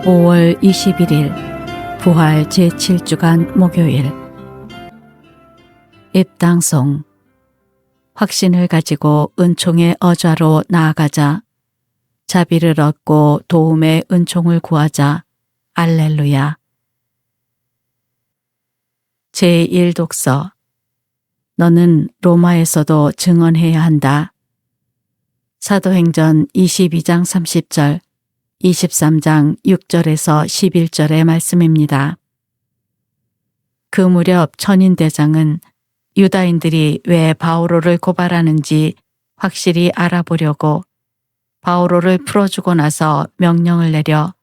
5월 21일 부활 제7주간 목요일 입당송 확신을 가지고 은총의 어좌로 나아가자. 자비를 얻고 도움의 은총을 구하자. 알렐루야. 제1독서 너는 로마에서도 증언해야 한다. 사도행전 22장 30절 23장 6절에서 11절의 말씀입니다. 그 무렵 천인대장은 유다인들이 왜 바오로를 고발하는지 확실히 알아보려고 바오로를 풀어주고 나서 명령을 내려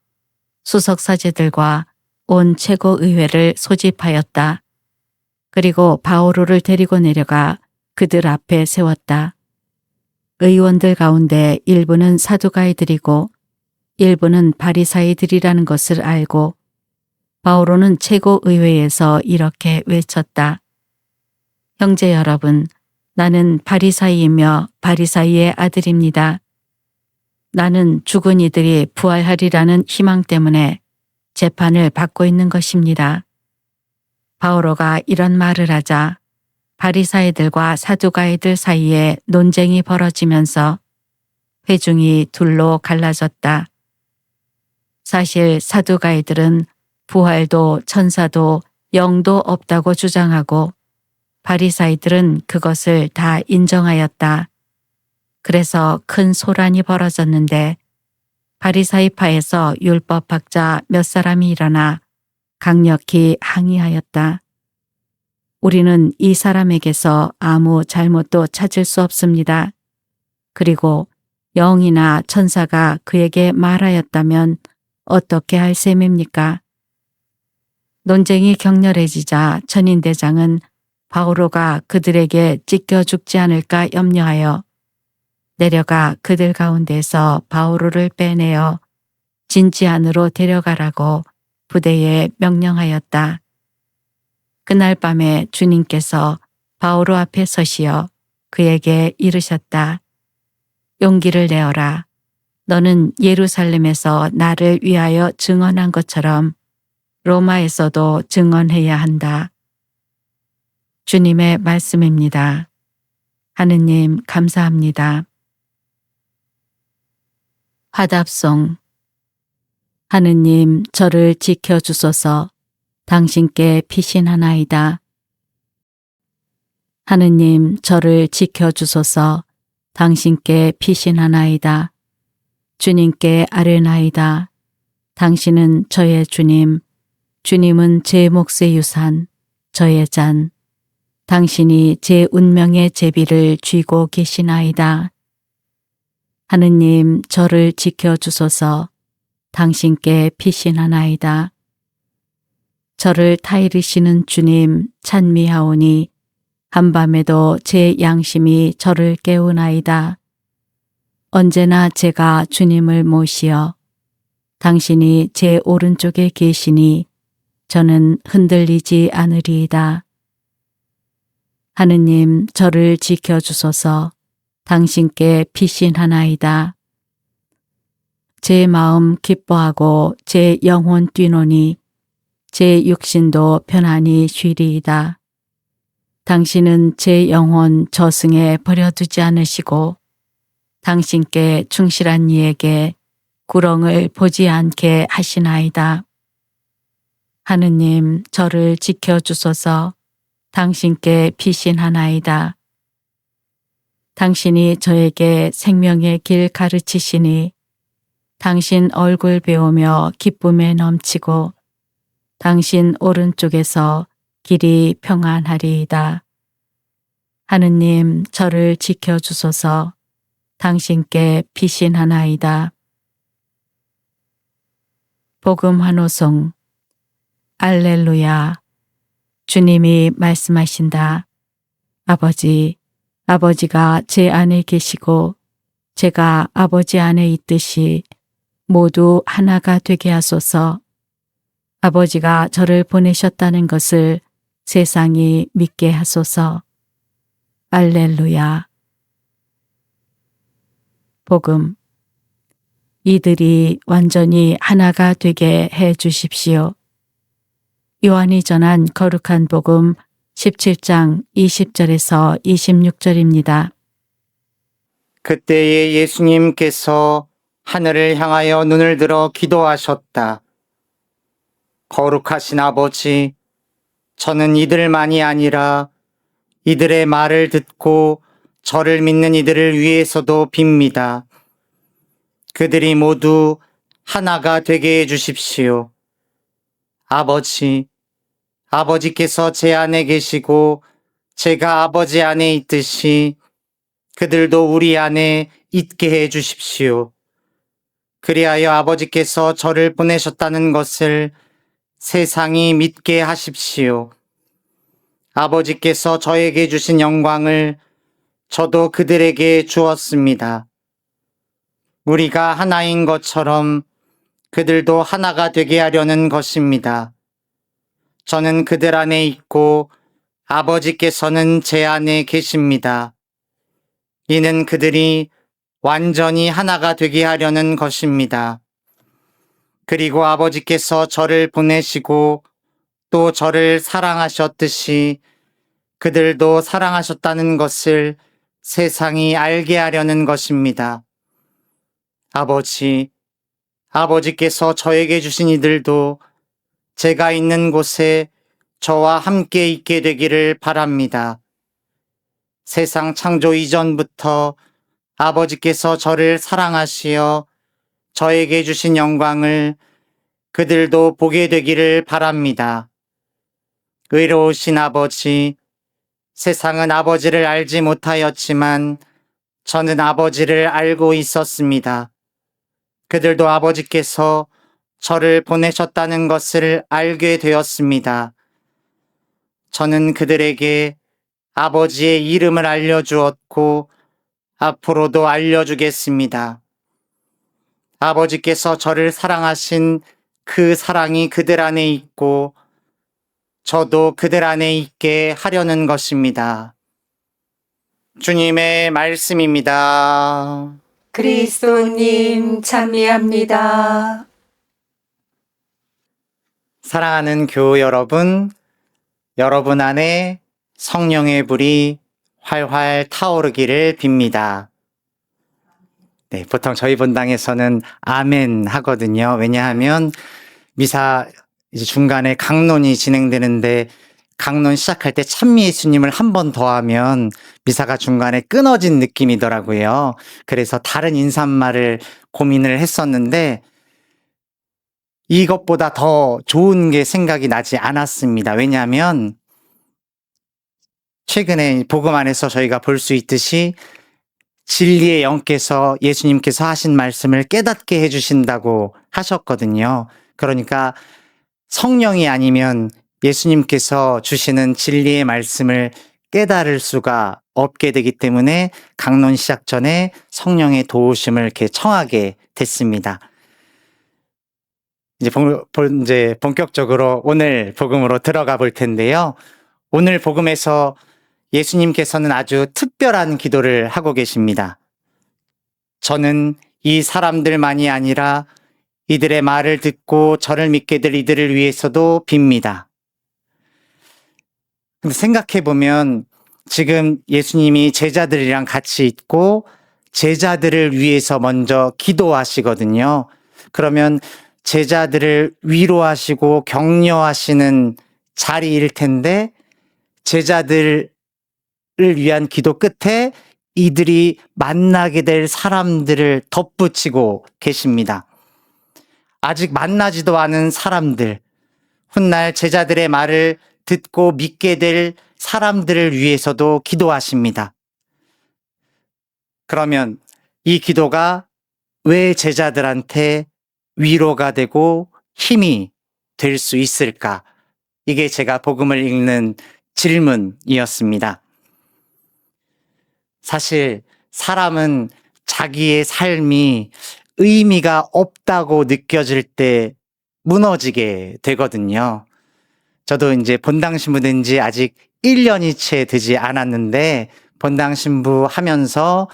수석사제들과 온 최고의회를 소집하였다. 그리고 바오로를 데리고 내려가 그들 앞에 세웠다. 의원들 가운데 일부는 사두가이들이고 일부는 바리사이들이라는 것을 알고 바오로는 최고의회에서 이렇게 외쳤다. 형제 여러분, 나는 바리사이이며 바리사이의 아들입니다. 나는 죽은 이들이 부활하리라는 희망 때문에 재판을 받고 있는 것입니다. 바오로가 이런 말을 하자 바리사이들과 사두가이들 사이에 논쟁이 벌어지면서 회중이 둘로 갈라졌다. 사실 사두가이들은 부활도 천사도 영도 없다고 주장하고 바리사이들은 그것을 다 인정하였다. 그래서 큰 소란이 벌어졌는데 바리사이파에서 율법학자 몇 사람이 일어나 강력히 항의하였다. 우리는 이 사람에게서 아무 잘못도 찾을 수 없습니다. 그리고 영이나 천사가 그에게 말하였다면 어떻게 할 셈입니까? 논쟁이 격렬해지자 천인대장은 바오로가 그들에게 찢겨 죽지 않을까 염려하여 내려가 그들 가운데서 바오로를 빼내어 진지 안으로 데려가라고 부대에 명령하였다. 그날 밤에 주님께서 바오로 앞에 서시어 그에게 이르셨다. 용기를 내어라. 너는 예루살렘에서 나를 위하여 증언한 것처럼 로마에서도 증언해야 한다. 주님의 말씀입니다. 하느님 감사합니다. 화답송 하느님 저를 지켜주소서. 당신께 피신하나이다. 하느님 저를 지켜주소서. 당신께 피신하나이다. 주님께 아뢰나이다. 당신은 저의 주님, 주님은 제 몫의 유산, 저의 잔. 당신이 제 운명의 제비를 쥐고 계시나이다. 하느님 저를 지켜주소서. 당신께 피신하나이다. 저를 타이르시는 주님 찬미하오니 한밤에도 제 양심이 저를 깨우나이다. 언제나 제가 주님을 모시어 당신이 제 오른쪽에 계시니 저는 흔들리지 않으리이다. 하느님 저를 지켜주소서. 당신께 피신하나이다. 제 마음 기뻐하고 제 영혼 뛰노니 제 육신도 편안히 쉬리이다. 당신은 제 영혼 저승에 버려두지 않으시고 당신께 충실한 이에게 구렁을 보지 않게 하시나이다. 하느님 저를 지켜주소서. 당신께 피신하나이다. 당신이 저에게 생명의 길 가르치시니 당신 얼굴 배우며 기쁨에 넘치고 당신 오른쪽에서 길이 평안하리이다. 하느님 저를 지켜주소서. 당신께 피신하나이다. 복음 환호송 알렐루야. 주님이 말씀하신다. 아버지, 아버지가 제 안에 계시고 제가 아버지 안에 있듯이 모두 하나가 되게 하소서. 아버지가 저를 보내셨다는 것을 세상이 믿게 하소서. 알렐루야. 복음. 이들이 완전히 하나가 되게 해 주십시오. 요한이 전한 거룩한 복음 17장 20절에서 26절입니다. 그때에 예수님께서 하늘을 향하여 눈을 들어 기도하셨다. 거룩하신 아버지, 저는 이들만이 아니라 이들의 말을 듣고 저를 믿는 이들을 위해서도 빕니다. 그들이 모두 하나가 되게 해 주십시오. 아버지, 아버지께서 제 안에 계시고 제가 아버지 안에 있듯이 그들도 우리 안에 있게 해 주십시오. 그리하여 아버지께서 저를 보내셨다는 것을 세상이 믿게 하십시오. 아버지께서 저에게 주신 영광을 저도 그들에게 주었습니다. 우리가 하나인 것처럼 그들도 하나가 되게 하려는 것입니다. 저는 그들 안에 있고 아버지께서는 제 안에 계십니다. 이는 그들이 완전히 하나가 되게 하려는 것입니다. 그리고 아버지께서 저를 보내시고 또 저를 사랑하셨듯이 그들도 사랑하셨다는 것을 세상이 알게 하려는 것입니다. 아버지, 아버지께서 저에게 주신 이들도 제가 있는 곳에 저와 함께 있게 되기를 바랍니다. 세상 창조 이전부터 아버지께서 저를 사랑하시어 저에게 주신 영광을 그들도 보게 되기를 바랍니다. 의로우신 아버지, 세상은 아버지를 알지 못하였지만 저는 아버지를 알고 있었습니다. 그들도 아버지께서 저를 보내셨다는 것을 알게 되었습니다. 저는 그들에게 아버지의 이름을 알려주었고 앞으로도 알려주겠습니다. 아버지께서 저를 사랑하신 그 사랑이 그들 안에 있고 저도 그들 안에 있게 하려는 것입니다. 주님의 말씀입니다. 그리스도님 찬미합니다. 사랑하는 교우 여러분, 여러분 안에 성령의 불이 활활 타오르기를 빕니다. 네, 보통 저희 본당에서는 아멘 하거든요. 왜냐하면 미사 이제 중간에 강론이 진행되는데 강론 시작할 때 찬미 예수님을 한 번 더 하면 미사가 중간에 끊어진 느낌이더라고요. 그래서 다른 인사말을 고민을 했었는데 이것보다 더 좋은 게 생각이 나지 않았습니다. 왜냐하면 최근에 복음 안에서 저희가 볼 수 있듯이 진리의 영께서 예수님께서 하신 말씀을 깨닫게 해주신다고 하셨거든요. 그러니까 성령이 아니면 예수님께서 주시는 진리의 말씀을 깨달을 수가 없게 되기 때문에 강론 시작 전에 성령의 도우심을 이렇게 청하게 됐습니다. 이제 본격적으로 오늘 복음으로 들어가 볼 텐데요. 오늘 복음에서 예수님께서는 아주 특별한 기도를 하고 계십니다. 저는 이 사람들만이 아니라 이들의 말을 듣고 저를 믿게 될 이들을 위해서도 빕니다. 근데 생각해보면 지금 예수님이 제자들이랑 같이 있고 제자들을 위해서 먼저 기도하시거든요. 그러면 제자들을 위로하시고 격려하시는 자리일 텐데 제자들을 위한 기도 끝에 이들이 만나게 될 사람들을 덧붙이고 계십니다. 아직 만나지도 않은 사람들, 훗날 제자들의 말을 듣고 믿게 될 사람들을 위해서도 기도하십니다. 그러면 이 기도가 왜 제자들한테 위로가 되고 힘이 될 수 있을까? 이게 제가 복음을 읽는 질문이었습니다. 사실 사람은 자기의 삶이 의미가 없다고 느껴질 때 무너지게 되거든요. 저도 이제 본당 신부 된 지 아직 1년이 채 되지 않았는데 본당 신부 하면서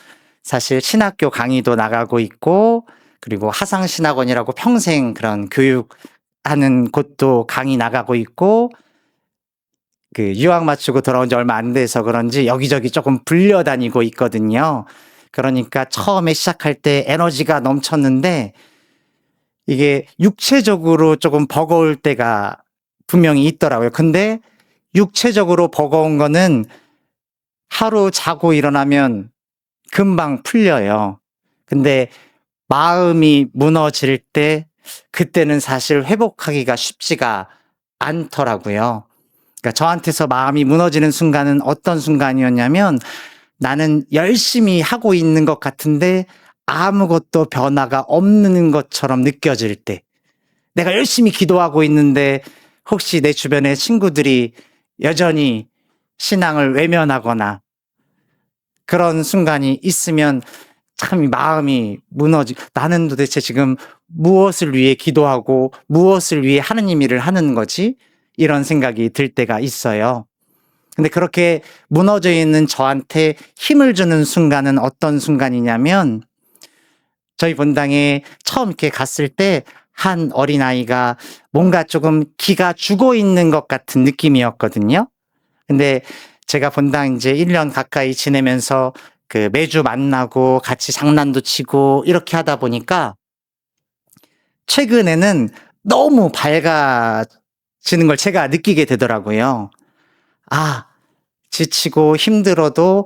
사실 신학교 강의도 나가고 있고 그리고 하상신학원이라고 평생 그런 교육하는 곳도 강의 나가고 있고, 그 유학 마치고 돌아온 지 얼마 안 돼서 그런지 여기저기 조금 불려다니고 있거든요. 그러니까 처음에 시작할 때 에너지가 넘쳤는데 이게 육체적으로 조금 버거울 때가 분명히 있더라고요. 근데 육체적으로 버거운 거는 하루 자고 일어나면 금방 풀려요. 근데 마음이 무너질 때 그때는 사실 회복하기가 쉽지가 않더라고요. 그러니까 저한테서 마음이 무너지는 순간은 어떤 순간이었냐면 나는 열심히 하고 있는 것 같은데 아무것도 변화가 없는 것처럼 느껴질 때, 내가 열심히 기도하고 있는데 혹시 내 주변의 친구들이 여전히 신앙을 외면하거나 그런 순간이 있으면 참 마음이 나는 도대체 지금 무엇을 위해 기도하고 무엇을 위해 하느님 일을 하는 거지? 이런 생각이 들 때가 있어요. 근데 그렇게 무너져 있는 저한테 힘을 주는 순간은 어떤 순간이냐면, 저희 본당에 처음 이렇게 갔을 때 한 어린아이가 뭔가 조금 기가 죽어 있는 것 같은 느낌이었거든요. 근데 제가 본당 이제 1년 가까이 지내면서 그 매주 만나고 같이 장난도 치고 이렇게 하다 보니까 최근에는 너무 밝아지는 걸 제가 느끼게 되더라고요. 아, 지치고 힘들어도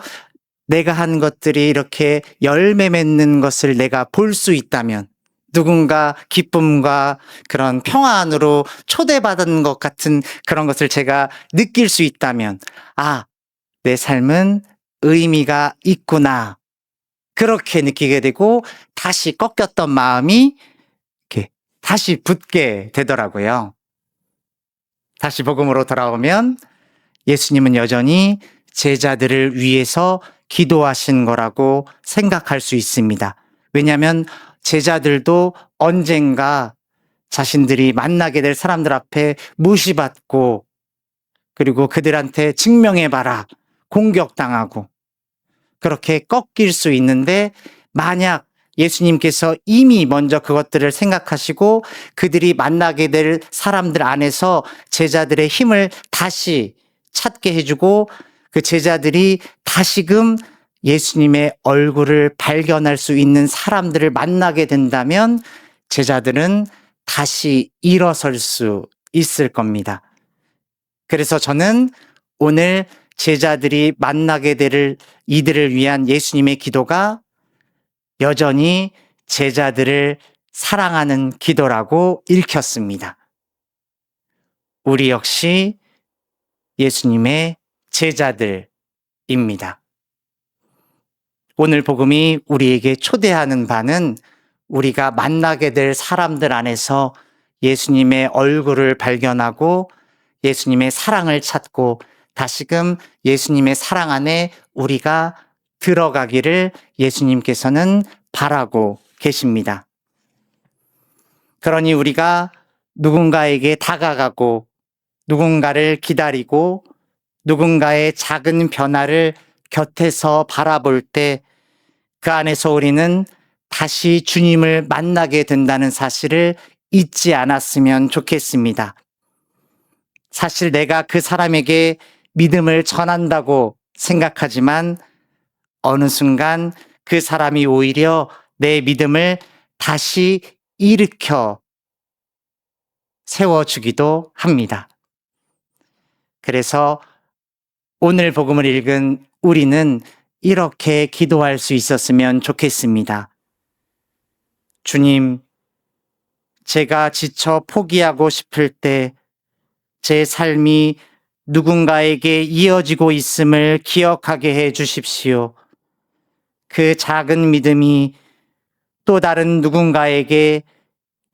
내가 한 것들이 이렇게 열매 맺는 것을 내가 볼 수 있다면, 누군가 기쁨과 그런 평화 안으로 초대받은 것 같은 그런 것을 제가 느낄 수 있다면, 아, 내 삶은 의미가 있구나. 그렇게 느끼게 되고 다시 꺾였던 마음이 이렇게 다시 붙게 되더라고요. 다시 복음으로 돌아오면 예수님은 여전히 제자들을 위해서 기도하신 거라고 생각할 수 있습니다. 왜냐하면 제자들도 언젠가 자신들이 만나게 될 사람들 앞에 무시받고, 그리고 그들한테 증명해봐라, 공격당하고, 그렇게 꺾일 수 있는데, 만약 예수님께서 이미 먼저 그것들을 생각하시고 그들이 만나게 될 사람들 안에서 제자들의 힘을 다시 찾게 해주고 그 제자들이 다시금 예수님의 얼굴을 발견할 수 있는 사람들을 만나게 된다면 제자들은 다시 일어설 수 있을 겁니다. 그래서 저는 오늘 제자들이 만나게 될 이들을 위한 예수님의 기도가 여전히 제자들을 사랑하는 기도라고 읽혔습니다. 우리 역시 예수님의 제자들입니다. 오늘 복음이 우리에게 초대하는 바는 우리가 만나게 될 사람들 안에서 예수님의 얼굴을 발견하고 예수님의 사랑을 찾고 다시금 예수님의 사랑 안에 우리가 들어가기를 예수님께서는 바라고 계십니다. 그러니 우리가 누군가에게 다가가고 누군가를 기다리고 누군가의 작은 변화를 곁에서 바라볼 때 그 안에서 우리는 다시 주님을 만나게 된다는 사실을 잊지 않았으면 좋겠습니다. 사실 내가 그 사람에게 믿음을 전한다고 생각하지만 어느 순간 그 사람이 오히려 내 믿음을 다시 일으켜 세워주기도 합니다. 그래서 오늘 복음을 읽은 우리는 이렇게 기도할 수 있었으면 좋겠습니다. 주님, 제가 지쳐 포기하고 싶을 때 제 삶이 누군가에게 이어지고 있음을 기억하게 해 주십시오. 그 작은 믿음이 또 다른 누군가에게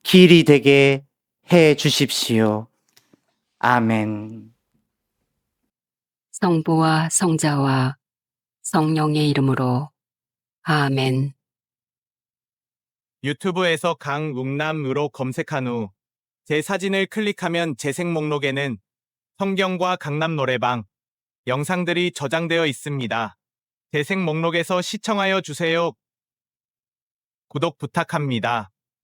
길이 되게 해 주십시오. 아멘. 성부와 성자와 성령의 이름으로 아멘. 유튜브에서 강웅남으로 검색한 후 제 사진을 클릭하면 재생 목록에는 성경과 강남 노래방 영상들이 저장되어 있습니다. 재생 목록에서 시청하여 주세요. 구독 부탁합니다.